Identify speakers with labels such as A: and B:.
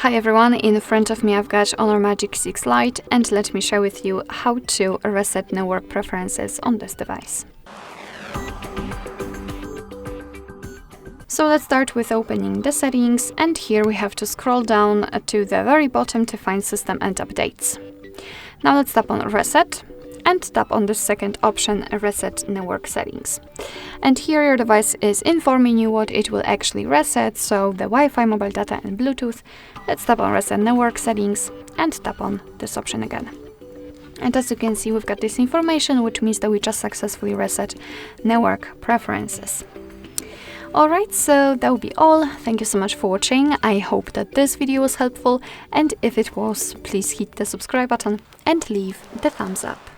A: Hi everyone, in front of me I've got Honor Magic 6 Lite, and let me share with you how to reset network preferences on this device. So let's start with opening the settings, and here we have to scroll down to the very bottom to find System and Updates. Now let's tap on Reset and tap on the second option, Reset Network Settings. And here your device is informing you what it will actually reset, so the Wi-Fi, mobile data and Bluetooth. Let's tap on Reset Network Settings and tap on this option again. And as you can see, we've got this information, which means that we just successfully reset network preferences. Alright, so that will be all. Thank you so much for watching. I hope that this video was helpful, and if it was, please hit the subscribe button and leave the thumbs up.